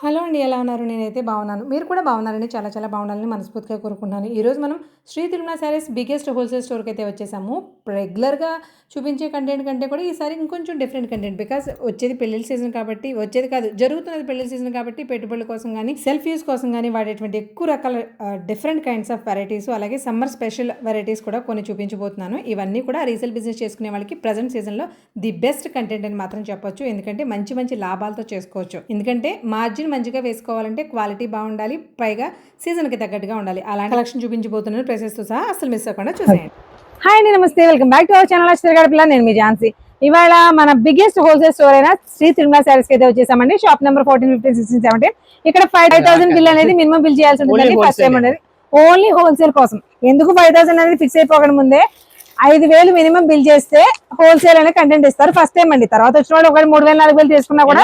Hello అండి. ఎలా ఉన్నారు? నేనైతే బాగున్నాను. మీరు కూడా బాగున్నారని చాలా చాలా బాగుండాలని మనస్ఫూర్తిగా కోరుకుంటున్నాను. ఈరోజు మనం శ్రీ తిరుమల శారీస్ బిగ్గెస్ట్ హోల్‌సేల్ స్టోర్‌కైతే వచ్చేసాము. రెగ్యులర్‌గా చూపించే కంటెంట్ కంటే కూడా ఈసారి ఇంకొంచెం డిఫరెంట్ కంటెంట్. బికాజ్ వచ్చేది పెళ్ళిళ్ళ సీజన్ కాబట్టి వచ్చేది కాదు జరుగుతున్నది పెళ్ళిళ్ళ సీజన్ కాబట్టి పెట్టుబడుల కోసం గానీ, సెల్ఫ్ యూజ్ కోసం గానీ వాడేటువంటి ఎక్కువ రకాల డిఫరెంట్ కైండ్స్ ఆఫ్ వెరైటీస్ అలాగే సమ్మర్ స్పెషల్ వెరైటీస్ కూడా కొన్ని చూపించబోతున్నాను. ఇవన్నీ కూడా రీసేల్ బిజినెస్ చేసుకునే వాళ్ళకి ప్రెజెంట్ సీజన్‌లో ది బెస్ట్ కంటెంట్ అని మాత్రం చెప్పొచ్చు. ఎందుకంటే మంచి మంచి లాభాలతో చేసుకోవచ్చు. ఎందుకంటే మార్జిన్ మంచిగా వేసుకోవాలంటే క్వాలిటీ బాగుండాలి, పైగా సీజన్కి తగ్గట్టుగా ఉండాలి. అలాంటి కలెక్షన్ చూపించబోతున్నాను. ప్రైసెస్తో సహా అసలు మిస్ అవ్వకుండా చూసేయండి. హాయ్ అండి, నమస్తే, welcome back to our channel Tiragadapilla. నేను మీ ఝాన్సీ. ఇవాళ మన బిగ్గెస్ట్ హోల్సేల్ స్టోర్ అయిన శ్రీ తిరుమల శారీస్ కి అయితే వచ్చేసామండి. Shop number 14, 15, 16, 17. ఇక్కడ 5,000 బిల్ అనేది మినిమం బిల్ చేయాల్సి ఉంటుంది. ఫస్ట్ టైం అనేది ఓన్లీ హోల్సేల్ కోసం. ఎందుకు 5,000 అనేది ఫిక్స్ అయిపోకుండా ముందే 5,000 మినిమం బిల్ చేస్తే హోల్సేల్ అనే కంటెంట్ ఇస్తారు. ఫస్ట్ టైం అండి. తర్వాత వచ్చిన వాళ్ళు ఒకవేళ 3,000, 4,000 తీసుకున్నా కూడా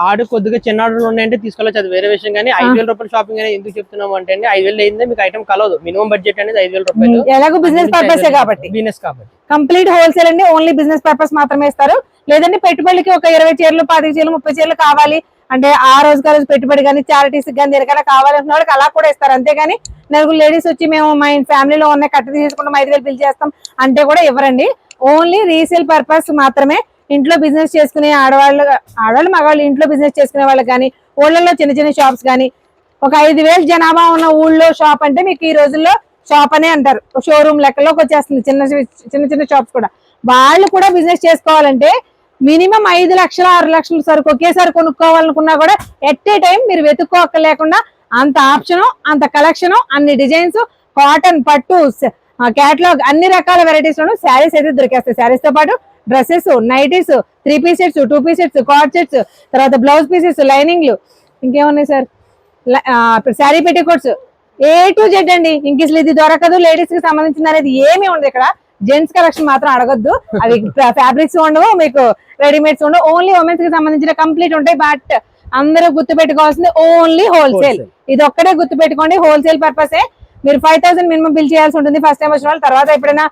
ఆడు కొద్దిగా చిన్న ఆర్డర్లు ఉన్నాయంటే తీసుకోవచ్చు, అది వేరే విషయం. కానీ 5,000 రూపాయలు షాపింగ్ అనేది ఎందుకు చెప్తున్నాం అంటే అండి, 5,000 అయిందే మీకు ఐటమ్ కలవదు. మినిమం బడ్జెట్ అనేది 5,000 రూపాయలు. ఎలాగో బిజినెస్ పర్పస్ కాబట్టి బిజినెస్ కాబట్టి కంప్లీట్ హోల్సేల్ అండి. ఓన్లీ బిజినెస్ పర్పస్ మాత్రమే ఇస్తారు. లేదంటే పెట్టుబడికి ఒక 20 చీరలు, 10 చీరలు, 30 చీరలు కావాలి అంటే ఆ రోజు పెట్టుబడి కానీ చారిటీస్ కానీ దేనికైనా కావాలనుకున్న వాళ్ళకి అలా కూడా ఇస్తారు. అంతేగాని నలుగురు లేడీస్ వచ్చి మేము మా ఫ్యామిలీలో ఉన్న కట్ట తీసుకుంటాం 5,000 బిల్ చేస్తాం అంటే కూడా ఇవ్వరండి. ఓన్లీ రీసేల్ పర్పస్ మాత్రమే. ఇంట్లో బిజినెస్ చేసుకునే ఆడవాళ్ళు మగవాళ్ళు ఇంట్లో బిజినెస్ చేసుకునే వాళ్ళకి కానీ, ఊళ్ళల్లో చిన్న చిన్న షాప్స్ కానీ, ఒక 5,000 జనాభా ఉన్న ఊళ్ళో షాప్ అంటే మీకు ఈ రోజుల్లో షాప్ అనే అంటారు. షోరూమ్ లెక్కలోకి వచ్చేస్తుంది చిన్న చిన్న షాప్స్ కూడా. వాళ్ళు కూడా బిజినెస్ చేసుకోవాలంటే మినిమం 5 లక్షలు 6 లక్షల సరుకు ఒకేసారి కొనుక్కోవాలనుకున్నా కూడా ఎట్ ఏ టైం మీరు వెతుక్కోక లేకుండా అంత ఆప్షను, అంత కలెక్షను, అన్ని డిజైన్స్, కాటన్, పట్టు, క్యాటలాగ్ అన్ని రకాల వెరైటీస్ లోను శారీస్ అయితే దొరికేస్తాయి. శారీస్ తో పాటు dresses, nighties, 3 piece sets, 2 piece sets, cord sets, తర్వాత బ్లౌజ్ పీసెస్, లైనింగ్లు, ఇంకేమున్నాయి sir, sari petticoats, A to Z అండి. ఇంక అసలు ఇది దొరకదు లేడీస్ కి సంబంధించిన అనేది ఏమీ ఉండదు ఇక్కడ. జెంట్స్ కలెక్షన్ మాత్రం అడగొద్దు. అవి ఫ్యాబ్రిక్స్ ఉండవు, మీకు రెడీమేడ్స్ ఉండవు. ఓన్లీ ఉమెన్స్ కి సంబంధించిన కంప్లీట్ ఉంటాయి. బట్ అందరూ గుర్తు పెట్టుకోవాల్సింది ఓన్లీ హోల్సేల్. ఇది ఒక్కడే గుర్తు పెట్టుకోండి. హోల్సేల్ పర్పసే. మీరు 5,000 మినిమం బిల్ చేయాల్సి ఉంటుంది ఫస్ట్ టైం వచ్చిన వాళ్ళు. తర్వాత ఎప్పుడైనా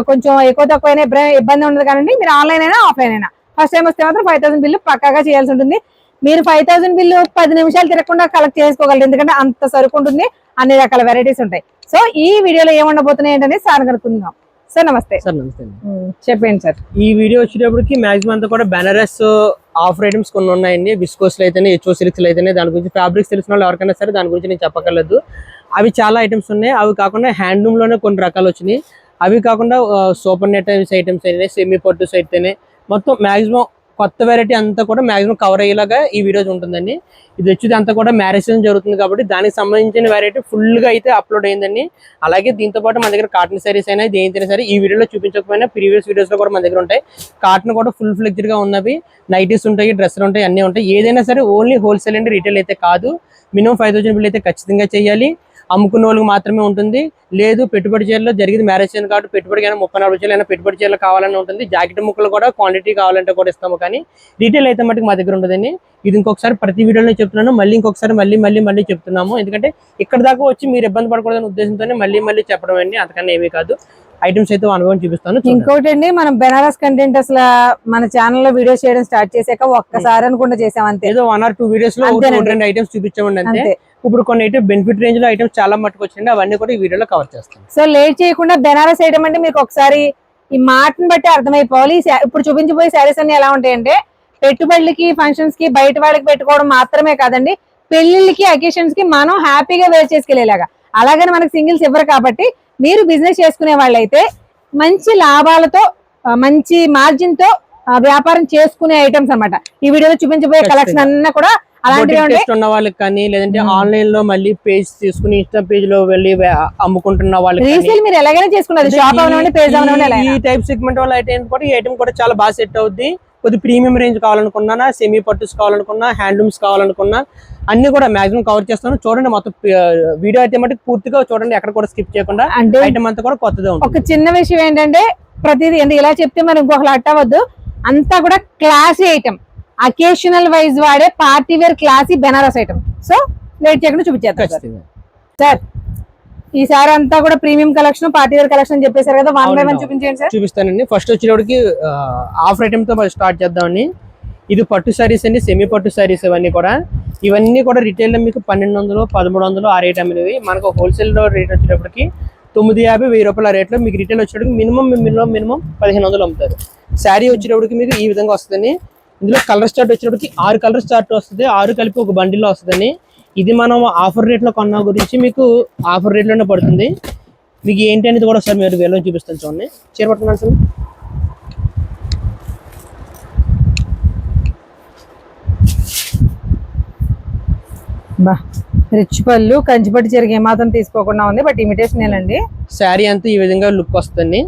కొంచెం ఎక్కువ తక్కువ ఇబ్బంది ఉండదు కానీ మీరు ఆన్లైన్ అయినా ఆఫ్లైన్ అయినా ఫస్ట్ టైం వస్తే మాత్రం 5,000 బిల్లు పక్కాగా చేయాల్సి ఉంటుంది. మీరు 5,000 బిల్లు 10 నిమిషాలు తిరగకుండా కలెక్ట్ చేసుకోగలరు. ఎందుకంటే అంత సరుకు ఉంటుంది, అన్ని రకాల వెరైటీస్ ఉంటాయి. సో ఈ వీడియోలో ఏముండబోతున్నాయి ఏంటనేది సార్ కనుక్కుందాం. సార్ నమస్తే. సార్ నమస్తే. చెప్పండి సార్. ఈ వీడియో వచ్చేటప్పటికి మాక్సిమం అంతా కూడా బెనారస్ ఆఫర్ ఐటమ్స్ కొన్ని ఉన్నాయండి. విస్కోస్ అయితేనే, హెచ్ఓ సిల్క్స్ అయితేనే, దాని గురించి ఫ్యాబ్రిక్స్ తెలిసిన వాళ్ళు ఎవరికైనా సరే దాని గురించి నేను చెప్పగలదు. అవి చాలా ఐటమ్స్ ఉన్నాయి. అవి కాకుండా హ్యాండ్లూమ్ లోనే కొన్ని రకాలు వచ్చినాయి. అవి కాకుండా సూపర్ నెట్ ఐటమ్స్ అయితేనే, సెమీ పట్టుస్ అయితేనే, మొత్తం మాక్సిమం కొత్త వెరైటీ అంతా కూడా మాక్సిమం కవర్ అయ్యేలాగా ఈ వీడియోస్ ఉంటుందండి. ఇది వచ్చేది అంతా కూడా మ్యారేజ్ సీజన్ జరుగుతుంది కాబట్టి దానికి సంబంధించిన వెరైటీ ఫుల్ గా అయితే అప్లోడ్ అయిందండి. అలాగే దీంతో పాటు మన దగ్గర కాటన్ సారీస్ అయినా దేనితైనా సరే ఈ వీడియోలో చూపించకపోయినా ప్రీవియస్ వీడియోస్ లో కూడా మన దగ్గర ఉంటాయి. కాటన్ కూడా ఫుల్ ఫ్లెక్జ్డ్ గా ఉన్నవి, నైటీస్ ఉంటాయి, డ్రెస్సులు ఉంటాయి, అన్నీ ఉంటాయి. ఏదైనా సరే ఓన్లీ హోల్సేల్ అండి, రీటైల్ అయితే కాదు. మినిమం 5,000 బిల్ అయితే ఖచ్చితంగా చేయాలి. అమ్ముకున్న వాళ్ళకి మాత్రమే ఉంటుంది. లేదు పెట్టుబడి చీరలో జరిగింది మ్యారేజ్ చేయను కాబట్టి పెట్టుబడికి 30-40 చీరలు అయినా పెట్టుబడి చీరలు కావాలని ఉంటుంది. జాకెట్ ముక్కలు కూడా క్వాంటిటీ కావాలంటే కూడా ఇస్తాము. కానీ రీటైల్ అయితే మటుకు మా దగ్గర ఉంటుందండి. ఇది ఇంకొకసారి ప్రతి వీడియోలో చెప్తున్నాను, మళ్ళీ మళ్ళీ చెప్తున్నాము. ఎందుకంటే ఇక్కడ దాకా వచ్చి మీరు ఇబ్బంది పడకూడదనే ఉద్దేశంతోనే మళ్ళీ చెప్పడం అండి, అంతకన్నా ఏమీ కాదు. ఐటమ్స్ అయితే అనుభవం చూపిస్తాను. ఇంకోటి అండి, మనం బెనారస్ కంటెంట్ అసలు మన ఛానల్లో వీడియోస్ చేయడం స్టార్ట్ చేసాక ఒక్కసారి అనుకుంటా చేసాం అంతే. ఏదో 1 or 2 వీడియోస్ లో 2 ఐటమ్స్ చూపించామండి అంతే. ఇప్పుడు కొన్ని అయితే బెనిఫిట్ రేంజ్ లో ఐటమ్స్ చాలా మట్టుకు వచ్చింది, అవన్నీ కూడా ఈ వీడియోలో కవర్ చేస్తాం. సో లేట్ చేయకుండా బెనారస్ ఐటమ్ అంటే మీకు ఒకసారి ఈ మాటను బట్టి అర్థమైపోవాలి. ఇప్పుడు చూపించబోయే శారీస్ అన్ని ఎలా ఉంటాయంటే పెట్టుబడులకి, ఫంక్షన్స్ కి, బయట వాళ్ళకి పెట్టుకోవడం మాత్రమే కాదండి, పెళ్లిళ్ళకి, అకేషన్స్ కి మనం హ్యాపీగా వేర్ చేసుకెళ్లేలాగా. అలాగని మనకి సింగిల్స్ ఇవ్వరు కాబట్టి మీరు బిజినెస్ చేసుకునే వాళ్ళైతే మంచి లాభాలతో, మంచి మార్జిన్ తో వ్యాపారం చేసుకునే ఐటమ్స్ అన్నమాట. ఈ వీడియోలో చూపించబోయే కలెక్షన్ అన్నా కూడా అలాంటివి ఉన్న వాళ్ళకి కానీ, లేదంటే ఆన్లైన్ లో మళ్ళీ పేజ్ తీసుకుని ఇన్స్టా పేజ్ లో వెళ్ళి అమ్ముకుంటున్న వాళ్ళకి, రీసేల్ మీరు ఎలాగైనా చేసుకున్నారు, షాప్ అవనివ్వండి, పేజ్ అవనివ్వండి. ఈ టైప్ సెగ్మెంట్ వాళ్ళ ఐటమ్ కూడా ఈ ఐటమ్ కూడా చాలా బాగా సెట్ అవుద్ది. కొద్ది ప్రీమియం రేంజ్ కావాలనుకున్నా, సెమీ పట్టుస్ కావాలనుకున్నా, హ్యాండ్లూమ్స్ కావాలనుకున్నా అన్ని కూడా మాక్సిమం కవర్ చేస్తాను. చూడండి, మొత్తం వీడియో అయితే మటుకు పూర్తిగా చూడండి, ఎక్కడ కూడా స్కిప్ చేయకుండా. ఐటమ్ అంతా కూడా కొత్తగా ఉంటుంది. ఒక చిన్న విషయం ఏంటంటే ప్రతిదీ ఇలా చెప్తే మరి ఇంకొకరు అట్టవద్దు, అంతా కూడా క్లాసీ ఐటమ్, అకేషనల్ వైజ్ వాడే party wear classy Banaras item. So late చేయకుండా చూపించేస్తాను సార్. ఈసారి అంతా కూడా premium collection, party wear collection చెప్పేశారు కదా, 1 by 1 చూపించండి సార్. చూపిస్తానండి. ఫస్ట్ వచ్చేటప్పటికి ఆఫర్ ఐటమ్ తో స్టార్ట్ చేద్దామండి. ఇది పట్టు సారీస్ అండి, సెమీ పట్టు సారీస్ ఇవన్నీ కూడా రిటైల్ లో మీకు 1200, 1300 ఆ రేట్ అమ్మినవి. మనకు హోల్సేల్ లో రేట్ వచ్చేటప్పటికి 950, 1000 రూపాయల రేట్లో మీకు రిటైల్ వచ్చేటప్పటికి మినిమం 1500 అమ్ముతారు. శారీ వచ్చేటప్పటికి మీకు ఈ విధంగా వస్తుందని. ఇందులో కలర్ చార్ట్ వచ్చేటప్పటికి 6 కలర్ చార్ట్ వస్తుంది, 6 కలిపి ఒక బండిల్లో వస్తుందని. ఇది మనం ఆఫర్ రేట్లో కొన్న గురించి మీకు ఆఫర్ రేట్లోనే పడుతుంది. మీకు ఏంటి అనేది కూడా ఒకసారి మీరు వేలో చూపిస్తాను. చూడండి, చీర పట్టుకున్నాను సార్. బా రిచ్ పళ్ళు, కంచిపట్టు చీరకి ఏమాత్రం తీసుకోకుండా ఉంది, బట్ ఇమిటేషన్ అండి. శారీ అంతా ఈ విధంగా లుక్ వస్తుంది.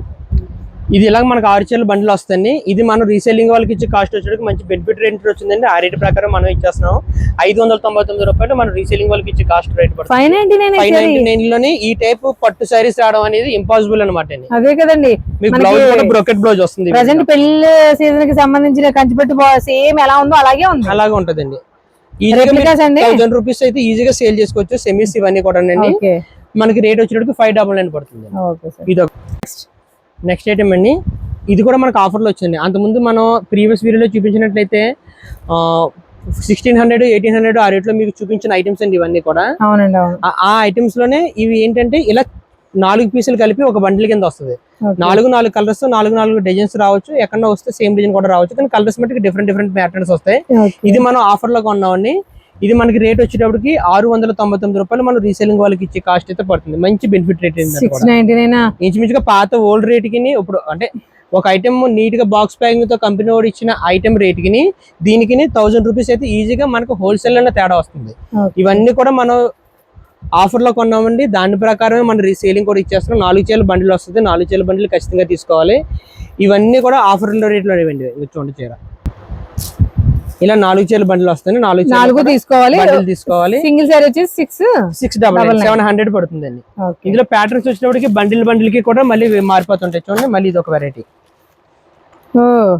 ఇది ఇలాగ మనకు 6 చీరల బండిలు వస్తుంది. ఇది మనం రీసేలింగ్ వాళ్ళకి ఇచ్చే కాస్ట్ వచ్చేటికి మంచి బెనిఫిట్ రేట్ వచ్చిందండి. ఆ రేట్ ప్రకారం మనం ఇచ్చేస్తున్నాం 599 రూపాయలు. మనం రీసేలింగ్ వాళ్ళకి ఇచ్చే కాస్ట్ రేట్ పడుతుంది 599 లోనే. ఈ టైప్ పట్టు శారీస్ రావడం అనేది ఇంపాసిబుల్ అనమాట. అదే కదండి, మీకు బ్లౌజ్ కూడా బ్రోకెట్ బ్లౌజ్ వస్తుంది. ప్రెసెంట్ పెళ్లి సీజన్ కి సంబంధించిన కంచిపట్టు సేమ్ ఎలా ఉందో అలాగే ఉంది. అలాగే ఉంటదండి. 1000 రూపీస్ అయితే ఈజీగా సేల్ చేసుకోవచ్చు. సెమీస్ ఇవన్నీ కూడా అండి. మనకి రేట్ వచ్చేటప్పుడు 599 పడుతుంది. ఇది నెక్స్ట్ ఐటమ్ అండి. ఇది కూడా మనకు ఆఫర్లో వచ్చింది. అంతకుముందు మనం ప్రీవియస్ వీడియోలో చూపించినట్లయితే 1600, 1800 ఆ రేట్లో మీకు చూపించిన ఐటమ్స్ అండి ఇవన్నీ కూడా. ఆ ఐటమ్స్ లోనే ఇవి ఏంటంటే ఇలా 4 పీసులు కలిపి ఒక బండిల్ కింద వస్తుంది. 4 కలర్స్, 4 డిజైన్స్ రావచ్చు. ఎక్కడో వస్తే సేమ్ డిజైన్ కూడా రావచ్చు, కానీ కలర్స్ మట్టుకు డిఫరెంట్ ప్యాటర్న్స్ వస్తాయి. ఇది మనం ఆఫర్ లో కొన్నామండి. ఇది మనకి రేట్ వచ్చేటప్పటికి 699 రూపాయలు. మనం రీసేలింగ్ వాళ్ళకి ఇచ్చే కాస్ట్ అయితే పడుతుంది. మంచి బెనిఫిట్ రేట్ ఇంచుమించుగా పాత ఓల్డ్ రేట్ కి ఇప్పుడు అంటే ఒక ఐటమ్ నీట్ గా బాక్స్ ప్యాకింగ్ తో కంపెనీ వాడు ఇచ్చిన ఐటమ్ రేట్ కి దీనికి 1000 రూపీస్ అయితే ఈజీగా మనకు హోల్సేల్ లోనే తేడా వస్తుంది. ఇవన్నీ కూడా మనం ఆఫర్ లో కొన్నామండి. దాని ప్రకారమే మన రీసేలింగ్ కూడా ఇచ్చేస్తున్నాం. 4 చీరల బండిల్ వస్తుంది. 4 చీరల బండిల్ ఖచ్చితంగా తీసుకోవాలి. ఇవన్నీ కూడా ఆఫర్ రేట్ లో ఇవ్వండి. చూడండి, చీర ఇలా 4 చీరల బండిల్ వస్తుంది. 4 తీసుకోవాలి. సింగిల్ సారీ వచ్చి 6,700 పడుతుందండి. ఇందులో ప్యాటర్న్స్ వచ్చినప్పటికి బండిల్ కి కూడా మళ్ళీ మారిపోతుంటాయి. చూడండి, మళ్ళీ ఇది ఒక వెరైటీ.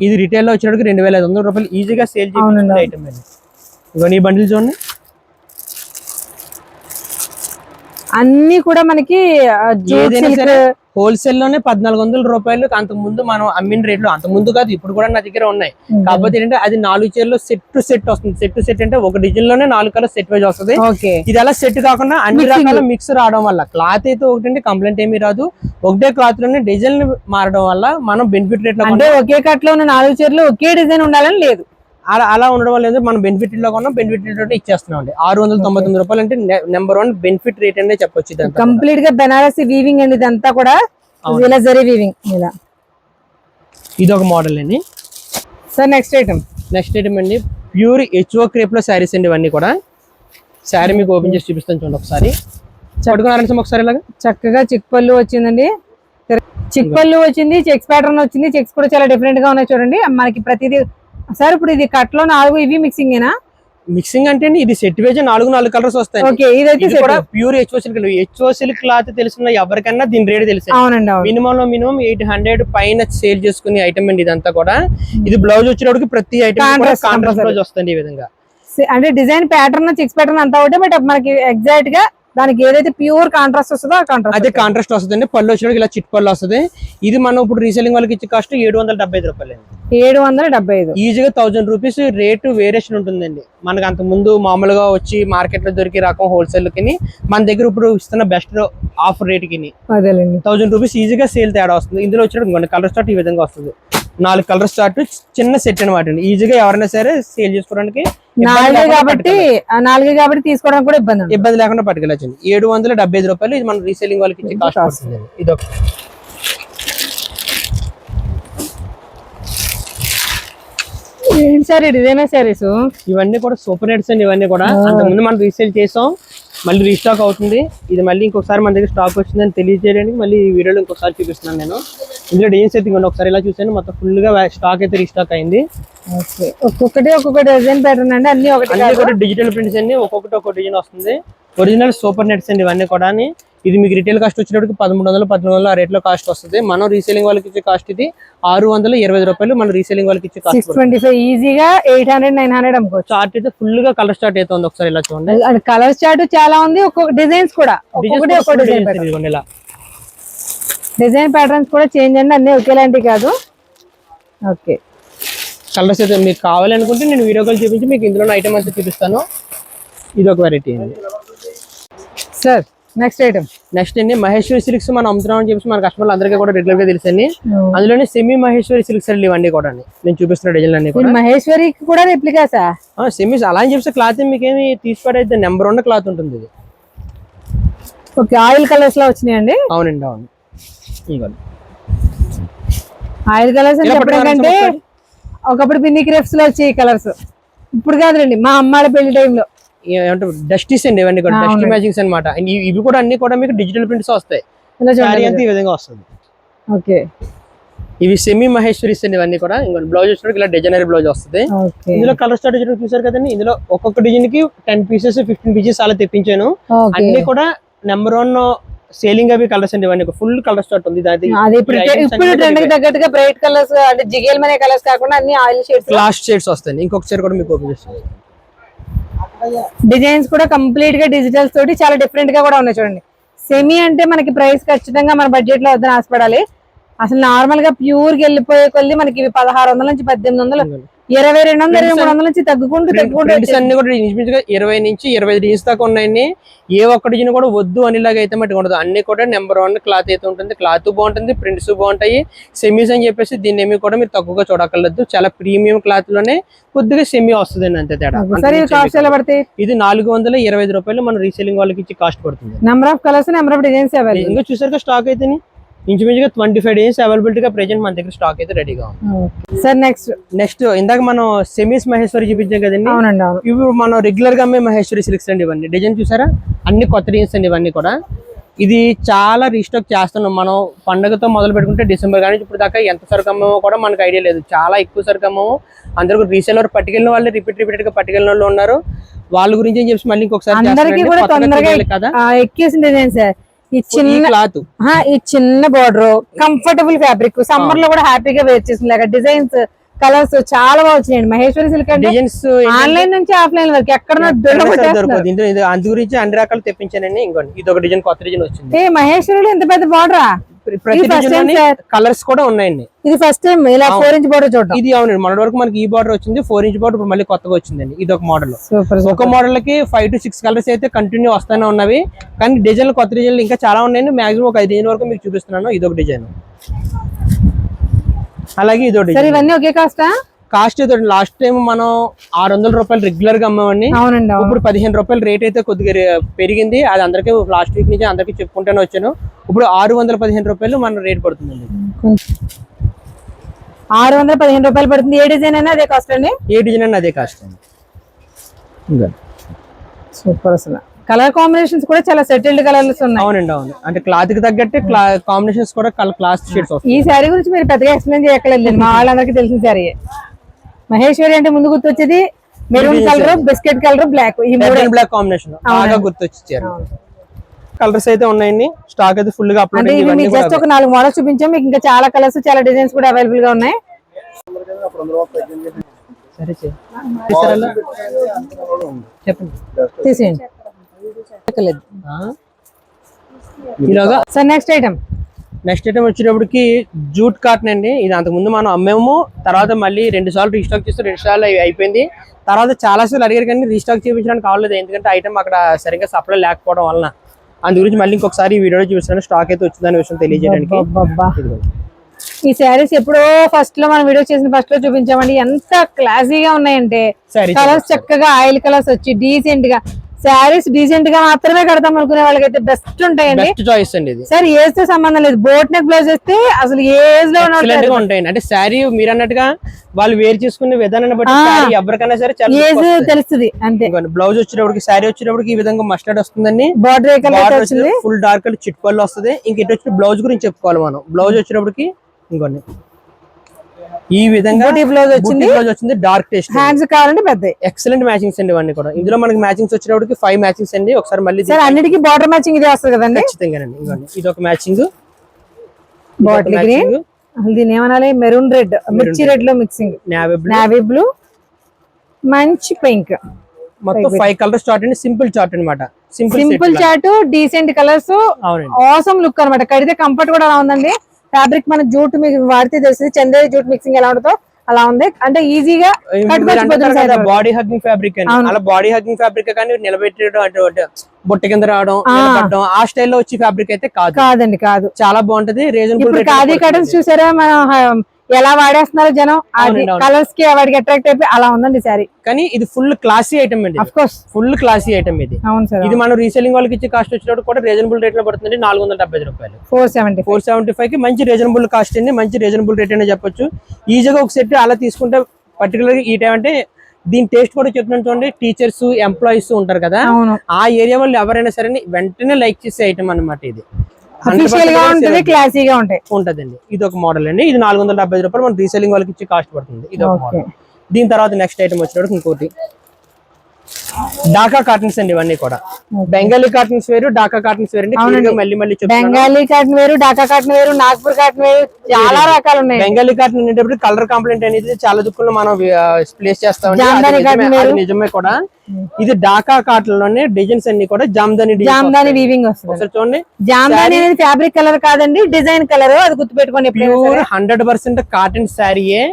ఇది రిటైల్ లో వచ్చినప్పటికి 2500 రూపాయలు ఈజీగా సేల్ చేయాలి ఐటమ్ అండి. ఇవన్నీ ఈ బండిల్ చూడండి, అన్ని కూడా మనకి హోల్సేల్ లోనే 1400 రూపాయలు. అంతకు ముందు మనం అమ్మిన రేట్లు, అంత ముందు కాదు ఇప్పుడు కూడా నా దగ్గర ఉన్నాయి. కాకపోతే ఏంటంటే అది 4 చీరలు సెట్ టు సెట్ వస్తుంది. సెట్ టు సెట్ అంటే ఒక డిజైన్ లోనే 4 కలర్ సెట్ వైజ్ వస్తుంది. ఇది అలా సెట్ కాకుండా అన్ని రకాల మిక్స్ రావడం వల్ల క్లాత్ అయితే ఒకటంటే కంప్లైంట్ ఏమీ రాదు. ఒకటే క్లాత్ లోనే డిజైన్ మారడం వల్ల మనం బెనిఫిట్ రేట్ లో అంటే ఒకే కట్ లో ఉన్న 4 చీరలు ఒకే డిజైన్ ఉండాలని లేదు. అలా ఉండడం వల్ల మనం బెనిఫిట్ లో కొన్నాం, బెనిఫిట్ రేట్ ఇచ్చేస్తున్నాం అండి. 699 రూపాయలు అంటే నెంబర్ 1 బెనిఫిట్ రేట్ అనే చెప్పొచ్చు. కంప్లీట్ గా బెనారసి వీవింగ్ అండి ఇదంతా కూడా. జరీ వీవింగ్ ఇలా. ఇది ఒక మోడల్ అండి. సార్ నెక్స్ట్ ఐటమ్ అండి ప్యూర్ హెచ్ఓ క్రేప్ లో శారీస్ అండి. ఇవన్నీ కూడా శారీ మీకు ఓపెన్ చేసి చూపిస్తాను. చూడండి ఒకసారి. పట్టుకున్నారండి ఒకసారి ఇలాగా చక్కగా చిక్ పళ్ళు వచ్చిందండి. చిక్ పళ్ళు వచ్చింది, చెక్స్ ప్యాటర్న్ వచ్చింది. చెక్స్ కూడా చాలా డిఫరెంట్ గా ఉన్నాయి చూడండి. మనకి ప్రతిదీ సార్ ఇప్పుడు ఇది కట్ లో 4 ఇవి మిక్సింగ్ ఏనా? మిక్సింగ్ అంటే ఇది సెట్ వేజ్ 4 కలర్స్ వస్తాయి. Pure HO silk. HO silk cloth తెలిసిన ఎవరికైనా దీని రేట్ తెలుసు. మినిమం 800 పైన సేల్ చేసుకునే ఐటమ్ అండి ఇదంతా కూడా. ఇది బ్లౌజ్ వచ్చేటప్పటికి ప్రతి ఐటమ్ కాంట్రాస్ట్ బ్లౌజ్ వస్తుంది ఈ విధంగా. అంటే డిజైన్ ప్యాటర్న్, చెక్స్ ప్యాటర్న్ అంతా ఒకటే, బట్ మనకి ఎగ్జాక్ట్ గా దానికి ఏదైతే ప్యూర్ కాంట్రాస్ట్ వస్తుందో అదే కాంట్రాస్ట్ వస్తుంది. పళ్ళు వచ్చినప్పుడు ఇలా చిట్ పళ్ళు వస్తుంది. ఇది మనం ఇప్పుడు రీసేలింగ్ వాళ్ళకి ఇచ్చే కాస్ట్ 775 రూపాయలు. 775 ఈజీగా 1000 రూపీస్ రేటు వేరియేషన్ ఉంటుందండి. మనకు అంత ముందు మామూలుగా వచ్చి మార్కెట్ లో దొరికే రకం హోల్సేల్ కి మన దగ్గర ఇప్పుడు ఇస్తున్న బెస్ట్ ఆఫర్ రేట్ కి 1000 రూపీస్ ఈజీగా సేల్ తేడా వస్తుంది. ఇందులో వచ్చినప్పుడు కలర్ స్టార్ట్ ఈ విధంగా వస్తుంది. 4 కలర్ స్టార్ట్ చిన్న సెట్ అనమాట అండి. ఈజీగా ఎవరైనా సరే సేల్ చేసుకోవడానికి 4 కాబట్టి తీసుకోవడానికి కూడా ఇబ్బంది లేకుండా పట్టుకెళ్ళచ్చు. 775 రూపాయలు. ఇది మనం రీసేలింగ్ వాళ్ళకి ఇచ్చే కాస్ట్ వస్తుంది. ఇది ఒక డిజైనర్ సారీస్. ఇవన్నీ కూడా సూపర్ నెట్స్ అండి. ఇవన్నీ కూడా అంతకుముందు మనం రీసేల్ చేసాం, మళ్ళీ రీస్టాక్ అవుతుంది. ఇది మళ్ళీ ఇంకొకసారి మన దగ్గర స్టాక్ వచ్చిందని తెలియజేయడానికి మళ్ళీ ఈ వీడియోలో ఇంకొకసారి చూపిస్తున్నాను నేను. ఇందులో డిజైన్స్ అయితే ఒకసారి ఇలా చూసాను, మొత్తం ఫుల్ గా స్టాక్ అయితే రీస్టాక్ అయింది. ఒక్కొక్క డిజైన్ ప్యాటర్న్ అండి. అన్ని కూడా డిజిటల్ ప్రింట్స్ అండి. ఒక్కొక్క డిజైన్ వస్తుంది. ఒరిజినల్ సూపర్ నెట్స్ అండి ఇవన్నీ కూడా. ఇది మీకు రిటైల్ కాస్ట్ వచ్చేటప్పుడు 1300, 1400 ఆ రేట్ లో కాస్ట్ వస్తుంది. మనం రీసేలింగ్ వాళ్ళకి ఇచ్చే కాస్ట్ ఇది 620 రూపాయలు. మనం రీసేలింగ్ వాళ్ళకి ఇచ్చే కాస్ట్ 625. ఈజీగా 800, 900 అమ్ముకోవచ్చు. చార్ట్ అయితే ఫుల్ గా కలర్ స్టార్ట్ అవుతుంది. ఒకసారి ఇలా చూడండి. కలర్ చార్ట్ చాలా ఉంది. ఒక్కొక్క డిజైన్స్ కూడా డిజైన్ ప్యాటర్న్స్ కూడా చేంజ్ అండి. అన్ని ఒకేలాంటి కాదు. ఓకే, కలర్స్ అయితే మీకు కావాలనుకుంటే నేను వీడియో కాల్ చూపించి మీకు ఇందులో ఐటమ్ అంతా చూపిస్తాను. ఇది ఒక వెరైటీ అండి. Sir next item. నెక్స్ట్ అండి మహేశ్వరి సిల్క్స్ మనం అమ్ముతున్నాం అని చెప్పి మన కస్టమర్లు అందరికీ కూడా రెగ్యులర్ గా తెలుసండి. అందులోనే సెమీ మహేశ్వరి సిల్క్స్ అండి ఇవన్నీ కూడా నేను చూపిస్తున్న డిజైన్ అన్ని కూడా మహేశ్వరికి కూడా రెప్లికాసా? సెమీ అలా అని చెప్పి క్లాత్ మీకేమి తీసిపడైతే నెంబర్ 1 క్లాత్ ఉంటుంది ఇది. ఓకే, ఆయిల్ కలర్స్ లో వచ్చినాయండి. అవునండి అవును. ఇవ్వండి ఆయిల్ కలర్స్ అంటే ఒకప్పుడు పిన్ని క్రేప్స్ లో వచ్చాయి కలర్స్, ఇప్పుడు కాదులేండి మా అమ్మాళ్ళ పెళ్లి టైంలో. ఏమంటారు డస్టీస్ అండి ఇవన్నీ కూడా డస్టీ మ్యాచింగ్స్ అనమాట. ఇవి కూడా అన్ని కూడా మీకు డిజిటల్ ప్రింట్స్ వస్తాయి. ఈ విధంగా వస్తుంది. ఓకే, ఇవి సెమీ మహేశ్వరీస్ అండి ఇవన్నీ కూడా. ఇంకొక బ్లౌజ్ వచ్చినప్పుడు ఇలా డిజైనర్ బ్లౌజ్ వస్తుంది. ఇందులో కలర్ స్టార్ట్ వచ్చినప్పుడు చూసారు కదండి. ఇందులో ఒక్కొక్క డిజైన్ కి 10 పీసెస్ 15 పీసెస్ అలా తెప్పించాను. అన్ని కూడా నెంబర్ 1 సేలింగ్ అవి కలర్స్ అండి ఇవన్నీ ఫుల్ కలర్ స్టార్ట్ ఉంది. ఇప్పుడు ట్రెండ్ కి తగ్గట్టుగా బ్రైట్ కలర్స్ అంటే జిగేల్ మనే కలర్స్ కాకుండా అన్ని ఆయిల్ షేడ్స్ లాస్ట్ షేడ్స్ వస్తాయి. ఇంకొకసారి కూడా మీకు ఓపెన్ చేస్తాను. డిజైన్స్ కూడా కంప్లీట్ గా డిజిటల్స్ తోటి చాలా డిఫరెంట్ గా కూడా ఉన్నాయి చూడండి. సెమీ అంటే మనకి ప్రైస్ ఖచ్చితంగా మన బడ్జెట్ లో వద్దని ఆశపడాలి. అసలు నార్మల్ గా ప్యూర్ గా వెళ్ళిపోయే కొద్ది మనకి 1600 నుంచి 1800, 2200, 2300 నుంచి తగ్గుకుంటూ అన్ని కూడా 20 నుంచి 25 డిజైన్స్ దాకా ఉన్నాయండి. ఏ ఒక్క డిజైన్ కూడా వద్దు అనేలాగా అయితే మట్టి ఉండదు. అన్ని కూడా నెంబర్ 1 క్లాత్ అయితే ఉంటుంది. క్లాత్ బాగుంటుంది, ప్రింట్స్ బాగుంటాయి. సెమీస్ అని చెప్పేసి దీన్ని ఏమి కూడా మీరు తక్కువగా చూడక్కర్లేదు. చాలా ప్రీమియం క్లాత్ లోనే కొద్దిగా సెమీ వస్తుంది అంతే తేడా. ఇది 425 రూపాయలు మన రీసేలింగ్ వాళ్ళకి ఇచ్చి కాస్ట్ పడుతుంది. Number of colours, number of designs ఇంకా చూసారు స్టాక్ అయితే ఇంచుమించుగా 25 డేస్ అవైలబిలిటీ గా ప్రెజెంట్ మన దగ్గర స్టాక్ అయితే రెడీగా ఉంది. సార్ నెక్స్ట్ ఇందాక మనం సెమీస్ మహేశ్వరి చూపించాం కదండి. ఇవి మనం రెగ్యులర్ గా అమ్మే మహేశ్వరి సిల్క్స్ అండి ఇవన్నీ. డిజైన్ చూసారా అన్ని కొత్త డిజైన్స్ అండి ఇవన్నీ కూడా. ఇది చాలా రీస్టాక్ చేస్తున్నాం మనం. పండుగతో మొదలు పెట్టుకుంటే డిసెంబర్ కానీ ఇప్పుడు దాకా ఎంత సరుకు అమ్మామో కూడా మనకు ఐడియా లేదు. చాలా ఎక్కువ సరుకు అమ్మాము. అందరూ రీసేలర్ పట్టుకెళ్ళిన వాళ్ళు రిపీటెడ్ గా పట్టుకెళ్ళిన వాళ్ళు ఉన్నారు. వాళ్ళ గురించి ఏం చెప్పి మళ్ళీ ఇంకొకసారి కదా ఎక్కేసిన డిజైన్ సార్. ఈ చిన్న బోర్డర్, కంఫర్టబుల్ ఫ్యాబ్రిక్, సమ్మర్ లో కూడా హ్యాపీగా వేర్ చేసిన డిజైన్స్, కలర్స్ చాలా బాగా వచ్చినాయండి. మహేశ్వరి సిల్క్ డిజైన్స్ ఆన్లైన్ నుంచి ఆఫ్లైన్ వరకు ఎక్కడ దొరకదు. అందు గురించి అన్ని రకాలు తెప్పించానండి. ఇంకోండి ఇది ఒక డిజైన్ కొత్త డిజైన్ వచ్చింది. మహేశ్వరిలో ఎంత పెద్ద బోర్డరా? కలర్స్ కూడా ఉన్నాయండి. ఇది ఫస్ట్ టైం ఇలా 4 ఇంచ్ బోర్డర్ చూడడం. ఇది అవునండి మొన్నటి వరకు మనకి ఈ బోర్డర్ వచ్చింది 4 ఇంచ్ బోర్డర్. ఇప్పుడు మళ్ళీ కొత్తగా వచ్చిందండి. ఇది ఒక మోడల్. ఒక మోడల్ కి 5 to 6 కలర్స్ అయితే కంటిన్యూ వస్తానే ఉన్నవి. కానీ డిజైన్లు కొత్త డిజైన్లు ఇంకా చాలా ఉన్నాయండి. మాక్సిమం ఒక 5 డిజైన్ వరకు మీకు చూపిస్తున్నాను. ఇది ఒక డిజైన్, అలాగే ఇదో డిజైన్. ఇవన్నీ ఒకే కాస్ట్ అయితే లాస్ట్ టైం మనం 600 రూపాయలు రెగ్యులర్ గా అమ్మామండి. ఇప్పుడు 15 రూపాయలు రేట్ అయితే కొద్దిగా పెరిగింది. అది అందరికీ లాస్ట్ వీక్ నుంచి అందరికీ చెప్పుకుంటూనే వచ్చాను. ఇప్పుడు 615 రూపాయలు మన రేట్ పడుతుందండి. 615 రూపాయలు పడుతుంది. ఏ డిజైన్ అయినా అదే కాస్ట్ అండి? ఏ డిజైన్ అయినా అదే కాస్ట్ అండి. సూపర్. అసలు కలర్ కాంబినేషన్స్ కూడా చాలా సెటిల్డ్ కలర్స్ ఉన్నాయి. అవునండి అవును. అంటే క్లాత్ కి తగ్గట్టే కాంబినేషన్స్ కూడా క్లాస్ షేడ్స్ వస్తాయి. ఈ శారీ గురించి మీరు పెద్దగా ఎక్స్ప్లెయిన్ చేయక్కర్లేదు. మా వాళ్ళందరికీ తెలిసిన శారీ. మహేశ్వరి అంటే ముందు గుర్తొచ్చేది maroon colour, biscuit colour, black. ఈ మూడు బ్లాక్ కాంబినేషన్ బాగా గుర్తొచ్చారు. కలర్స్ అయితే ఉన్నాయండి. స్టాక్ అయితే ఫుల్ గా అప్లోడ్ అయ్యింది. జస్ట్ ఒక 4 మోడల్స్ చూపించాం మీకు. ఇంకా చాలా కలర్స్, చాలా డిజైన్స్ కూడా అవైలబుల్ గా ఉన్నాయి. చెప్పండి తీసేయండి. నెక్స్ట్ ఐటమ్ వచ్చేటప్పటికి జూట్ కాటన్ అండి. ఇది అంతకుముందు మనం అమ్మేము. తర్వాత మళ్ళీ 2 సార్లు రీస్టాక్ చేస్తే 2 సార్లు అయిపోయింది. తర్వాత చాలా సార్లు అడిగారు కానీ రీస్టాక్ చేయించడానికి కావలేదు. ఎందుకంటే ఐటమ్ అక్కడ సరిగ్గా సప్లై లేకపోవడం వలన. అందు గురించి మళ్ళీ ఇంకొకసారి ఈ వీడియో చూపిస్తాను. స్టాక్ అయితే వచ్చిందనే విషయం తెలియజేయడానికి. ఈ శారీస్ ఎప్పుడో ఫస్ట్ లో మనం వీడియో చేసిన ఫస్ట్ లో చూపించామండి. ఎంత క్లాసీగా ఉన్నాయంటే కలర్స్ చక్కగా ఆయిల్ కలర్స్ వచ్చి డీసెంట్ గా. శారీస్ డీసెంట్ గా మాత్రమే కడతాం అనుకునే వాళ్ళకైతే బెస్ట్ ఉంటాయండి. బెస్ట్ చాయిస్ అండి ఇది. సార్ ఏజ్ తో సంబంధం లేదు. బోట్ నెక్ బ్లౌజ్ వేస్తే అసలు ఏజ్ లో ఉంటాయండి. అంటే శారీ మీరు అన్నట్టుగా వాళ్ళు వేర్ చేసుకునే విధానాన్ని బట్టి ఎవరికైనా సరే ఏజ్ తెలుస్తుంది అంతే. బ్లౌజ్ వచ్చేటప్పటికి శారీ వచ్చేటప్పటికి ఈ విధంగా మస్టర్డ్ వస్తుందండి. Border full dark colour chit పళ్ళు వస్తుంది. ఇంక ఇటు వచ్చి బ్లౌజ్ గురించి చెప్పుకోవాలి మనం. బ్లౌజ్ వచ్చేటప్పటికి ఇంకోండి ఈ విధంగా బ్లౌజ్ వచ్చింది. Dark taste. హ్యాండ్స్ కావాలంటే పెద్ద ఎక్సలెంట్ మ్యాచింగ్స్ అండి ఇవన్నీ కూడా. ఇందులో మనకి మ్యాచింగ్స్ వచ్చేటప్పటికి 5 మ్యాచింగ్స్ అండి. ఒకసారి మళ్ళీ అన్నిటికీ బార్డర్ మ్యాచింగ్ ఇది వస్తుంది కదండి. ఖచ్చితంగానండి. ఇంకోండి ఇది ఒక మ్యాచింగ్. బాటిల్ గ్రీన్, దీని ఏమనాలి, మెరూన్ రెడ్, మిర్చి రెడ్ లో మిక్సింగ్, నావీ బ్లూ, మంచి పింక్. మొత్తం 5 కలర్స్ చార్ట్ అండి. సింపుల్ చార్ట్ అనమాట. Simple chart, decent colours, awesome look అనమాట. కడితే కంఫర్ట్ కూడా అలా ఉందండి. ఫ్యాబ్రిక్ మన జూట్ మీకు వాడితే తెలిసింది. చందేరి జూట్ మిక్సింగ్ ఎలా ఉంటుందో అలా ఉంది, అంటే ఈజీగా బాడీ హగ్గింగ్ ఫ్యాబ్రిక్ అని, అలా బాడీ హగ్గింగ్ ఫ్యాబ్రిక్ కానీ నిలబెట్టడం అంటే బుట్ట కింద రావడం నిలబడడం ఆ స్టైల్లో వచ్చి ఫ్యాబ్రిక్ అయితే కాదండి, కాదు. చాలా బాగుంటది. రీజనబుల్ ఖాదీ కటన్స్ చూసారా మనం ఎలా వాడేస్తున్నారు జనం, కలర్స్ కి వాడికి అట్రాక్ట్ అయిపోయి అలా ఉందండి సారీ. కానీ ఇది ఫుల్ క్లాసీ ఐటమ్ అండి, of course full classy item ఇది. అవును సార్. ఇది మనం రీసెల్లింగ్ వాళ్ళకి ఇచ్చే కాస్ట్ వచ్చినప్పుడు కూడా రీజనబుల్ రేట్ లో పడుతుంది, 470 రూపాయలు. 475 కి మంచి రీజనబుల్ కాస్ట్ అండి, మంచి రీజనబుల్ రేట్ అనే చెప్పొచ్చు. ఈజీగా ఒక సెట్ అలా తీసుకుంటే పర్టికులర్ ఈ టైం అంటే దీని టేస్ట్ కూడా చెప్తున్నాను చూడండి. టీచర్స్ ఎంప్లాయీస్ ఉంటారు కదా, ఆ ఏరియా వాళ్ళు ఎవరైనా సరే వెంటనే లైక్ చేసే ఐటమ్ అన్నమాట ఇది. క్లాసీగా ఉంటదండి. ఇది ఒక మోడల్ అండి, ఇది 470 రూపాయలు మన రీసెల్లింగ్ వాళ్ళకి ఇచ్చి కాస్ట్ పడుతుంది. ఇది ఒక మోడల్. దీని తర్వాత నెక్స్ట్ ఐటమ్ వచ్చినప్పుడు ఇంకోటి ఢాకా కాటన్స్ అండి. ఇవన్నీ కూడా బెంగాలీ కాటన్స్ వేరు, ఢాకా కాటన్స్ వేరు అండి. మళ్ళీ బెంగాలీ కాటన్ వేరు, ఢాకా కాటన్ వేరు, నాగ్పూర్ కాటన్ వేరు, చాలా రకాలు ఉన్నాయి. బెంగాలీ కాటన్ ఉండేటప్పుడు కలర్ కాంప్లైంట్ అనేది చాలా దుక్కులు మనం ప్లేస్ చేస్తాం, నిజమే కూడా. ఇది ఢాకా కాటన్ లోనే డిజైన్స్ అన్ని కూడా జామ్దాని వీవింగ్ వస్తుంది. చూడండి, జామ్దాని అనేది ఫ్యాబ్రిక్ కలర్ కాదండి, డిజైన్ కలర్, అది గుర్తుపెట్టుకోండి. ప్యూర్ 100% కాటన్ శారీయే,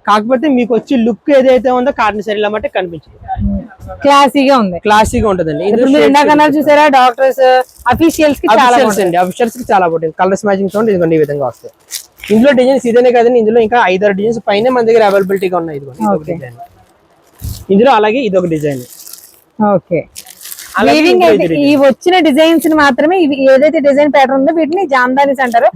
కాకపోతే మీకు వచ్చి లుక్ ఏదైతే ఉందో కాటన్ శారీలో మట్టి కనిపించింది, క్లాసీగా ఉంది, క్లాసీగా ఉంటదండి. చూసారా డాక్టర్స్ అఫీషియల్స్ కి చాలా బాగుంటుంది. కలర్స్ మ్యాచింగ్ చూడండి, ఇదిగోండి ఈ విధంగా వస్తాయి. ఇందులో డిజైన్స్ ఇదేనే కదండి, ఇందులో ఇంకా 5-6 డిజైన్స్ పైన మన దగ్గర అవైలబిలిటీగా ఉన్నాయి. ఇదిగోండి ఇందులో అలాగే ఇది ఒక డిజైన్. ఓకే, ఈ వచ్చిన డిజైన్స్ మాత్రమే ఇవి ఏదైతే డిజైన్ ప్యాటర్న్ ఉందో వీటిని జామ్దానీస్ అంటారు.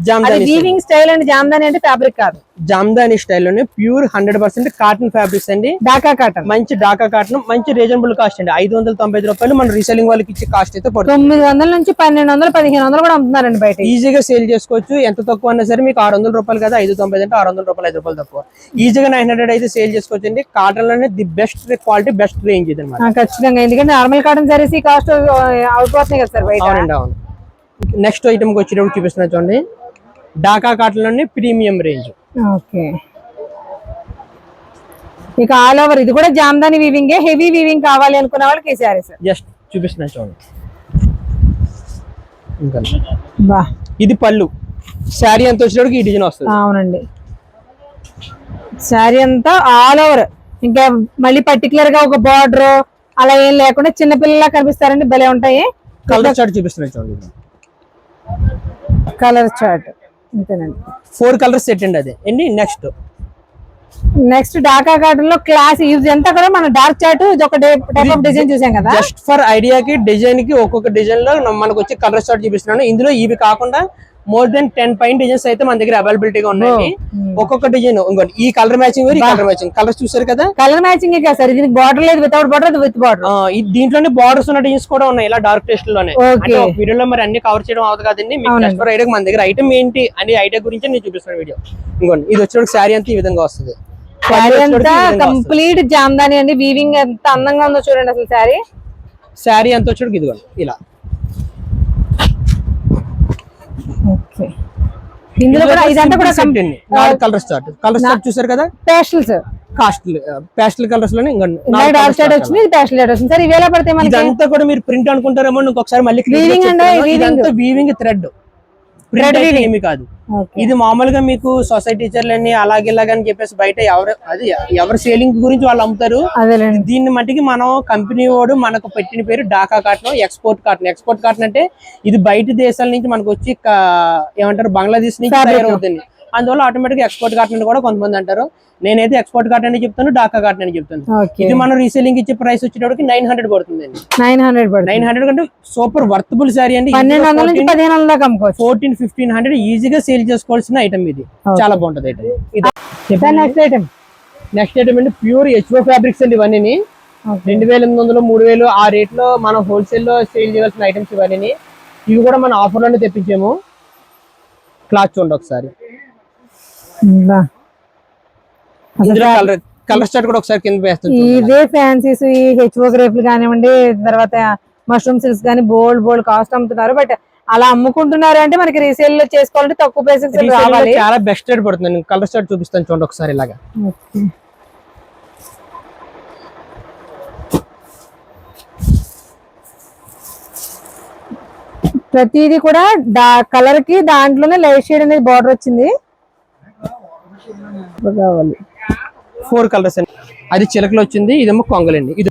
వీవింగ్ స్టైల్ అండ్ జామ్దాని అంటే ఫ్యాబ్రిక్ కాదు, జామ్దాని స్టైల్ లోనే ప్యూర్ 100% కాటన్ ఫ్యాబ్రిక్స్ అండి. ఢాకా కాటన్, మంచి ఢాకా కాటన్, మంచి రీజనబుల్ కాస్ట్ అండి. 590 రూపాయలు మన రీసెల్లింగ్ వాళ్ళకి ఇచ్చే కాస్ట్ అయితే పడుతుంది. 900 నుంచి 1200, 1500 కూడా అమ్ముతున్నారండి బయట. ఈజీగా సేల్ చేసుకోవచ్చు. ఎంత తక్కువ అన్నా సరే మీకు 600 రూపాయలు కదా, 590 అంటే 600 రూపాయలు, 5 రూపాయలు తక్కువ. ఈజీగా 900 అయితే సేల్ చేసుకోవచ్చు అండి. కాటన్ లోనే the best quality, best range ఇది అన్నమాట. ఖచ్చితంగా, ఎందుకంటే నార్మల్ కాటన్ సారీస్ ఈ కాస్ట్ అవుట్పోతున్నాయి కదా సార్ బయట. అవునండి, అవును. నెక్స్ట్ ఐటమ్ వచ్చేటప్పుడు చూపిస్తున్నా చూడండి, ఢాకా కాటన్ లోనే ప్రీమియం రేంజ్. ఓకే, ఇక ఆల్ ఓవర్ ఇది కూడా జామ్దాని వీవింగ్, హెవీ వీవింగ్ కావాలి అనుకున్న వాళ్ళకి ఈ సారీస్ జస్ట్ చూపిస్తున్నా చూడండి. ఇది పళ్ళు, శారీ అంతా వచ్చేటప్పుడు ఈ డిజైన్ వస్తుంది. అవునండి, శారీ అంతా ఆల్ ఓవర్, ఇంకా మళ్ళీ పర్టికులర్ గా ఒక బార్డర్ అలా ఏం లేకుండా చిన్నపిల్లలా కనిపిస్తారండి, భలే ఉంటాయి. కలర్ చార్ట్ చూపిస్తున్నాయి చూడండి, కలర్ చార్ట్ అంతేనండి. 4 కలర్స్ సెట్ అండి అదే అండి. నెక్స్ట్ ఢాకా కాటన్ లో క్లాస్ ఇదంతా కూడా మన డార్క్ చార్ట్, ఇది ఒక టైప్ ఆఫ్ డిజైన్ చూసాం కదా. జస్ట్ ఫర్ ఐడియాకి డిజైన్ కి ఒక్కొక్క డిజైన్ లో మనకు వచ్చి కలర్ చార్ట్ చూపిస్తున్నాను. ఇందులో ఇవి కాకుండా మోర్ దెన్ 10 పైన డిజైన్స్ అయితే మన దగ్గర అవైలబిలిటీగా ఉన్నాయి. ఒక్కొక్క డిజైన్ ఇంకోటి ఈ కలర్ మ్యాచింగ్ వేరు, ఈ కలర్ మ్యాచింగ్. కలర్స్ చూసారు కదా, కలర్ మ్యాచింగ్ కదా సార్. దీనికి బార్డర్ లేదు, వితౌట్ బార్డర్, విత్ బార్డర్. దీంట్లోనే బార్డర్స్ ఉన్న డిజైన్స్ కూడా ఉన్నాయి ఇలా డార్క్ టేస్ట్ లోనే. వీడియోలో మరి అన్ని కవర్ చేయడం అవుతుంది కదండి. మీకు ఐడియా మన దగ్గర ఐటమ్ ఏంటి అనే ఐడియా గురించి నేను చూపిస్తాను వీడియో. ఇంకోండి ఇది వచ్చేటప్పుడు శారీ అంతా ఈ విధంగా వస్తుంది. శారీ అంతా కంప్లీట్ జామ్దాని అండి, వీవింగ్ ఎంత అందంగా ఉందో చూడండి అసలు. శారీ అంతా వచ్చేటప్పుడు ఇదిగోండి ఇలా. ఓకే, ఇందులో కూడా ఇదంతా కూడా కలర్ స్టార్ట్ చూసారు కదా, పేస్టల్ కలర్స్ లోనే ఇదంతా కూడా మీరు ప్రింట్ అనుకుంటారేమో. ఇంకొకసారి మళ్ళీ వీవింగ్ థ్రెడ్, ఏమి కాదు. ఇది మామూలుగా మీకు సొసైటీ టీచర్లని అలాగే ఇలాగని చెప్పేసి బయట ఎవరు సేలింగ్ గురించి వాళ్ళు అమ్ముతారు. దీన్ని మట్టికి మనం కంపెనీ వాడు మనకు పెట్టిన పేరు Dhaka cotton, export cotton. Export cotton అంటే ఇది బయట దేశాల నుంచి మనకు వచ్చి ఏమంటారు బంగ్లాదేశ్ నుంచి తయారవుతుంది. అందువల్ల ఆటోమేటిక్ ఎక్స్పోర్ట్ కాటన్ అని కూడా కొంతమంది అంటారు. నేనైతే ఎక్స్పోర్ట్ కాటన్ అని చెప్తాను, ఢాకా కాటన్ అని చెప్తాను. ఇది మనం రీసేలింగ్ ఇచ్చే ప్రైస్ వచ్చేటప్పటికి 900 పడుతుందండి. 900 కంటే సూపర్ వర్తబుల్ సారీ అండి. 1400-1500 ఈజీగా సేల్ చేసుకోవాల్సిన ఐటమ్ ఇది. చాలా బాగుంటది ఐటమ్. నెక్స్ట్ ఐటమ్ అండి ప్యూర్ హెచ్ఓ ఫ్యాబ్రిక్స్ అండి. ఇవన్నీ 2800, 3000 ఆ రేట్ లో మనం హోల్సేల్ లో సేల్ చేయాల్సిన ఐటమ్స్ ఇవన్నీ. ఇవి కూడా మన ఆఫర్ లోనే తెప్పించాము. క్లాత్ చూడండి ఒకసారి. కలర్ స్టార్ట్ కూడా ఒకసారి కింద వేస్తాం. ఇదే ఫ్యాన్సీస్, ఈ హెచ్ఓ గ్రేఫ్లు కానివ్వండి, తర్వాత మష్రూమ్ సిల్క్స్ కానీ బోల్డ్ కాస్ట్ అమ్ముతున్నారు. బట్ అలా అమ్ముకుంటున్నారు అంటే మనకి రీసేల్ లో చేసుకోవాలంటే తక్కువ ప్రైసెస్ రావాలి. చాలా బెస్ట్ రేట్ పడుతుంది. కలర్ స్టార్ట్ చూపిస్తాను చూడండి ఒకసారి ఇలాగా. ప్రతిదీ కూడా కలర్ కి దాంట్లోనే లైట్ షేడ్ అనేది బార్డర్ వచ్చింది కావాలి. 4 కలర్స్ అండి. అది చిలకలు వచ్చింది, ఇదేమో కొంగలండి. ఇది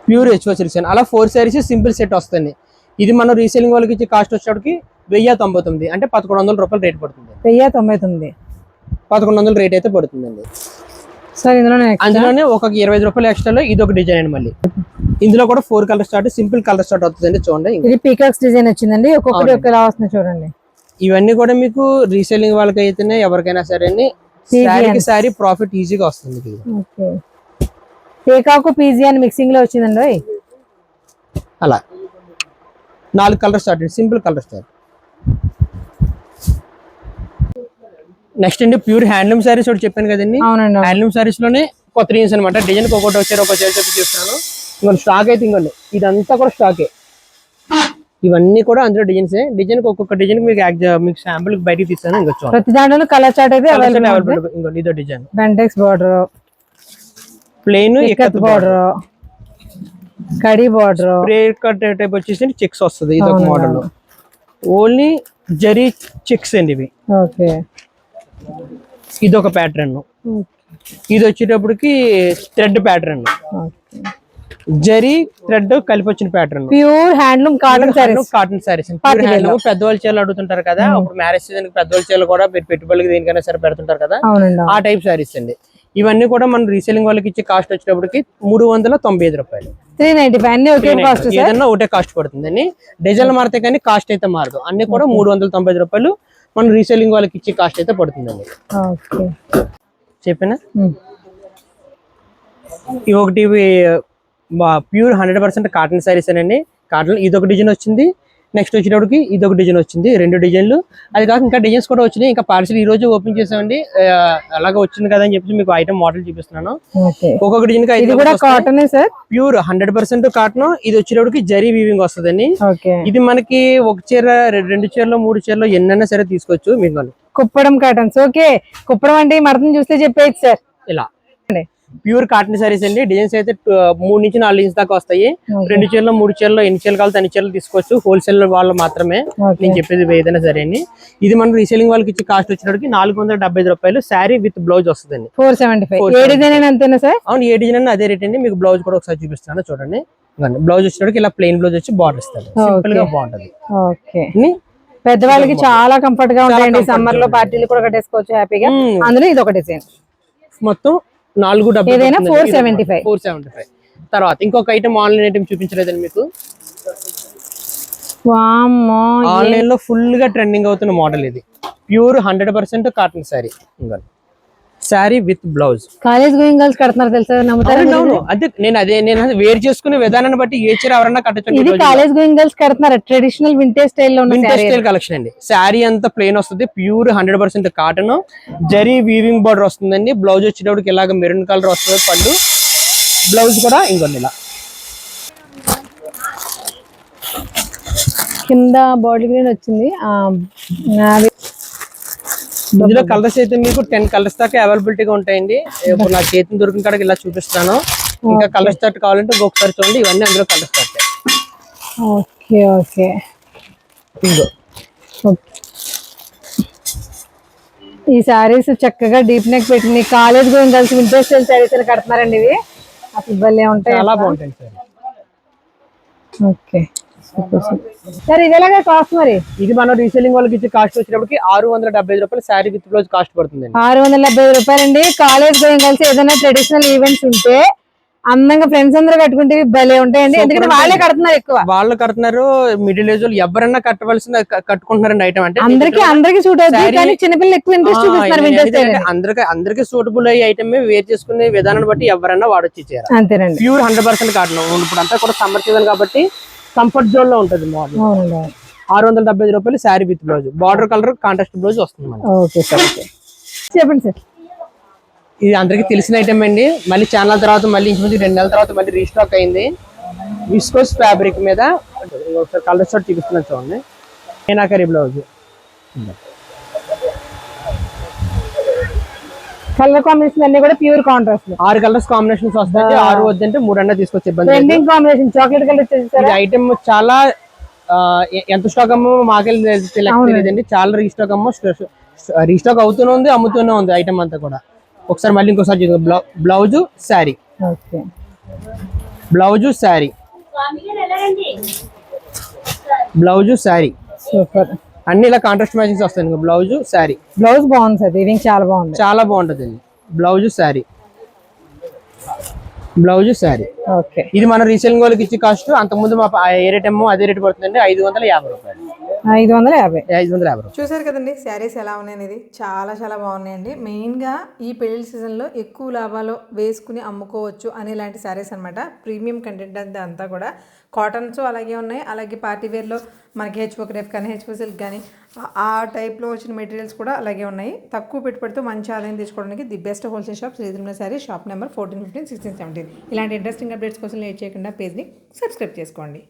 ప్యూర్ హెచ్ఓ సిల్క్స్ అండి. అలా 4 సారీస్ సింపుల్ సెట్ వస్తుంది. ఇది మనం రీసేలింగ్ వాళ్ళకి ఇచ్చే కాస్ట్ వచ్చేటికి 1099, అంటే 1100 రూపాయలు రేట్ పడుతుంది. 1099, 1100 రేట్ అయితే పడుతుందండి. సార్ అందులోనే ఒక 25 రూపాయలు ఎక్స్ట్రాలో ఇది ఒక డిజైన్ అండి. మళ్ళీ ఇందులో కూడా 4 colour start, simple colour start అవుతుందండి. చూడండి, ఇది పీకాక్స్ డిజైన్ వచ్చిందండి. ఒక్కొక్కటి ఒకేలా వస్తుంది చూడండి. ఇవన్నీ కూడా మీకు రీసేలింగ్ వాళ్ళకి అయితేనే ఎవరికైనా సరే శారీకి శారీ ప్రాఫిట్ ఈజీగా వస్తుంది. పీకాకు పీజియన్ మిక్సింగ్ లో వచ్చిందండి. అలా 4 colour start, simple colour start. Next అండి ప్యూర్ హ్యాండ్లూమ్ సారీస్ ఒకటి చెప్పాను కదండి. అవునండి. హ్యాండ్లూమ్ సారీస్ లోనే కొత్త డిజైన్స్ అనమాట. డిజైన్ ఒక్కొక్కటి వచ్చారు, ఒక చెప్పి చూస్తున్నాను. ఇంకొక స్టాక్ అయితే ఇంకోండి, ఇదంతా కూడా స్టాకే. ఇవన్నీ కూడా అందులో డిజైన్స్. డిజైన్ ఒక్కొక్క డిజైన్ మీకు శాంపుల్ బయటికి తీస్తాను. ఇంకొచ్చు ప్రతి దాంట్లో కలర్ చార్ట్ అయితే అవైలబుల్. ఇంకోటి ఇదో design, Bentex border, plain ikat border, కడి బార్డర్, స్ప్రే కట్ టైప్ వచ్చేసి చెక్స్ వస్తుంది. ఇది ఒక మోడల్, ఓన్లీ జరీ చెక్స్ అండి ఇవి. ఓకే, ఇది ఒక ప్యాటర్న్. ఇది వచ్చేటప్పటికి థ్రెడ్ ప్యాటర్న్, జరీ థ్రెడ్ కలిపి వచ్చిన pattern. Pure handloom cotton saris. Cotton saris pure handloom. పెద్దవాళ్ళ చీరలు అడుగుతుంటారు కదా, అప్పుడు మ్యారేజ్ సీజన్ పెద్దవాళ్ళ చీరలు కూడా మీరు పెట్టుబడికి దేనికైనా సరే పెడుతుంటారు కదా, ఆ టైప్ సారీస్ అండి. ఇవన్నీ కూడా మనం రీసేలింగ్ వాళ్ళకి ఇచ్చే కాస్ట్ వచ్చేటప్పటికి 395 రూపాయలు. 395 ఏదన్నా ఒకటే కాస్ట్ పడుతుందండి. డిజైన్లు మారితే కానీ కాస్ట్ అయితే మారదు. అన్ని కూడా 395 రూపాయలు మనం రీసేలింగ్ వాళ్ళకి ఇచ్చే కాస్ట్ అయితే పడుతుందండి. చెప్పిన ఇవి ఒకటి ప్యూర్ 100% కాటన్ సారీస్ అండి. కాటన్ ఇది ఒక డిజైన్ వచ్చింది. నెక్స్ట్ వచ్చేటప్పటికి ఇది ఒక డిజైన్ వచ్చింది, 2 డిజైన్లు. అది కాక ఇంకా డిజైన్స్ కూడా వచ్చినాయి. ఇంకా పార్సల్ ఈ రోజు ఓపెన్ చేసామండి. అలాగే వచ్చింది కదా అని చెప్పి మీకు ఐటమ్ మోడల్ చూపిస్తున్నాను. ఒక్కొక్క డిజైన్ ప్యూర్ 100% కాటన్. ఇది వచ్చేటప్పటికి జరీ వీవింగ్ వస్తుందండి. ఇది మనకి ఒక చీర, 2 చీరలు, 3 చీరలు ఎన్నైనా సరే తీసుకోవచ్చు. మీకు కుప్పడం కాటన్స్. ఓకే, కుప్పడం అంటే మడతను చూస్తే చెప్పేది సార్. ఇలా ప్యూర్ కాటన్ సారీస్ అండి. డిజైన్స్ అయితే 3 నుంచి 4 ఇంచ్ దాకా వస్తాయి. 2 చీరలు, 3 చీరలు, ఎన్ని చీరలు కావాలి అన్ని చీరలు తీసుకోవచ్చు. హోల్సేల్ వాళ్ళు మాత్రమే నేను చెప్పేది ఏదైనా సరే అండి. ఇది మనం రీసేలింగ్ వాళ్ళకి ఇచ్చే కాస్ట్ వచ్చేటప్పటికి 475 రూపాయలు. శారీ విత్ బ్లౌజ్ వస్తుందండి. 475. ఏ డిజైన్ అంతేనా సార్? అవును, ఏ డిజైన్ అదే రేట్ అండి. మీకు బ్లౌజ్ కూడా ఒకసారి చూపిస్తాను చూడండి. బ్లౌజ్ వచ్చేటప్పటికి ఇలా ప్లెయిన్ బ్లౌజ్ వచ్చి బార్డర్ ఇస్తారు. సింపుల్ గా బాగుంటది. పెద్దవాళ్ళకి చాలా కంఫర్ట్ గా ఉంటాయండి. సమ్మర్ లో పార్టీలు కూడా కట్టేసుకోవచ్చు హ్యాపీగా. అందులో ఇది ఒక డిజైన్. మొత్తం 475. తర్వాత ఇంకొక ఐటమ్ ఆన్లైన్ ఐటమ్ చూపించలేదండి మీకు. ఆన్లైన్ లో ఫుల్ గా ట్రెండింగ్ అవుతున్న మోడల్ ఇది. Pure 100% cotton sorry. Sari with blouse. College going girls కడుతున్నారు తెలుసా? అదే నేను వేర్ చేసుకునే విధానాన్ని బట్టి ఏ చీర ఎవరన్నా కట్టచ్చు. ఇది కాలేజ్ గోయింగ్ గర్ల్స్ కడుతున్నారు. ట్రెడిషనల్ వింటేజ్ స్టైల్ లో వింటేజ్ స్టైల్ కలెక్షన్ అండి. శారీ అంతా ప్లెయిన్ వస్తుంది. Pure 100% cotton. Zari weaving border వస్తుందండి. బ్లౌజ్ వచ్చేటప్పటికి ఇలాగ మెరూన్ కలర్ వస్తుంది. పళ్ళు బ్లౌజ్ కూడా ఇంకొన్ని ఇలా కింద బాడీ గ్రీన్ వచ్చింది. ఇందులో కలర్స్ అయితే మీకు 10 కలర్స్ దాకా అవైలబిలిటీగా ఉంటాయండి. ఇప్పుడు నా చేతిని దొరికిన కాడికి ఇలా చూపిస్తాను. ఇంకా కలర్ స్టార్ట్ కావాలంటే ఒకసారి చూడండి. ఇవన్నీ అందులో కలర్ స్టార్ట్. ఓకే. ఈ సారీస్ చక్కగా డీప్ నెక్ పెట్టి college going girls vintage style saris కడుతున్నారండి. ఇవి అసలు భలే ఉంటాయి, చాలా బాగుంటాయి సార్. ఓకే సార్, ఇది ఎలాగా కాస్ట్ మరి? ఇది మనం రీసేలింగ్ వాళ్ళకి ఇచ్చే కాస్ట్ వచ్చేటప్పటికి 675 రూపాయలు శారీ విత్ బ్లౌజ్ కాస్ట్ పడుతుంది. 675 రూపాయలు అండి. కాలేజ్ గోయింగ్ గర్ల్స్ ఏదైనా ట్రెడిషనల్ ఈవెంట్స్ ఉంటే అందంగా ఫ్రెండ్స్ అందరూ కట్టుకుంటే భలే ఉంటాయండి. ఎందుకంటే వాళ్ళే కడుతున్నారు, ఎక్కువ వాళ్ళు కడుతున్నారు. మిడిల్ ఏజ్ వాళ్ళు ఎవరైనా కట్టవలసిన కట్టుకుంటున్నారండి ఐటమ్. అంటే అందరికి సూట్ అవుతుంది, కానీ చిన్నపిల్లలు ఎక్కువ ఇంట్రెస్ట్ చూపిస్తున్నారు. అందరికి సూటబుల్ అయ్యే ఐటమ్ వేర్ చేసుకునే విధానాన్ని బట్టి ఎవరైనా వాడొచ్చి ఇచ్చారు. అంతేనండి. Pure 100% cotton. ఇప్పుడు అంతా కూడా సమ్మర్ సీజన్ కాబట్టి కంఫర్ట్ జోన్ లో ఉంటుంది మోడల్. 675 రూపాయలు sari with blouse. Border colour contrast blouse వస్తుంది. ఓకే సార్, చెప్పండి సార్. ఇది అందరికి తెలిసిన ఐటమ్ అండి. మళ్ళీ ఛానల్ తర్వాత మళ్ళీ ఇంచుమించు 2 నెలల తర్వాత మళ్ళీ రీస్టాక్ అయింది. విస్కోస్ ఫ్యాబ్రిక్ మీద ఒకసారి కలర్ షర్ట్ చూపిస్తున్నాను చూడండి. మీనాకరీ బ్లౌజ్. కలర్ కాంబినేషన్ అన్ని కూడా ప్యూర్ కాంట్రాస్ట్. 6 కలర్స్ కాంబినేషన్స్ వస్తాయి. 6 వద్దంటే 3 అన్నా తీసుకొచ్చి ఇబ్బంది లేదు. ట్రెండింగ్ కాంబినేషన్ చాక్లెట్ కలర్ ఈ చూసారా? ఐటమ్ చాలా ఎంత స్టాక్ అమ్మో మాకెళ్ళి తెలియదండి. చాలా రీస్టాక్ అవుతూనే ఉంది, అమ్ముతూనే ఉంది ఐటమ్ అంతా కూడా. ఒకసారి మళ్ళీ ఇంకోసారి చూద్దాం. Blouse sari, okay blouse sari, blouse sari, super. అన్ని ఇలా కాంట్రాస్ట్ మ్యాచింగ్స్ వస్తాయి. బ్లౌజ్ శారీ, బ్లౌజ్ బాగుంది సార్, వీవింగ్ చాలా బాగుంది. చాలా బాగుంటుంది అండి. Blouse sari, blouse sari. Okay ఇది మన రీసేలింగ్ వాళ్ళకి ఇచ్చే కాస్ట్ అంతకుముందు మా ఏ రేట్ ఏమో అదే రేట్ పడుతుందండి. 550 రూపాయలు. 550. 550 రూపాయలు. చూసారు కదండి శారీస్ ఎలా ఉన్నాయనేది. చాలా చాలా బాగున్నాయండి. మెయిన్గా ఈ పెళ్లి సీజన్లో ఎక్కువ లాభాలు వేసుకుని అమ్ముకోవచ్చు అనేలాంటి శారీస్ అనమాట. ప్రీమియం కంటెంట్ అంతా కూడా కాటన్స్ అలాగే ఉన్నాయి. అలాగే పార్టీ వేర్లో మనకి హెచ్ఓ క్రేప్ కానీ హెచ్ఓ సిల్క్ కానీ ఆ టైప్లో వచ్చిన మెటీరియల్స్ కూడా అలాగే ఉన్నాయి. తక్కువ పెట్టుబడితో మంచి ఆదాయం తీసుకోవడానికి the best wholesale shop Shri Tirumala sari, shop number 14, 15, 16, 17. ఇలాంటి ఇంట్రెస్టింగ్ అప్డేట్స్ కోసం లేట్ చేయకుండా పేజ్ని సబ్స్క్రైబ్ చేసుకోండి.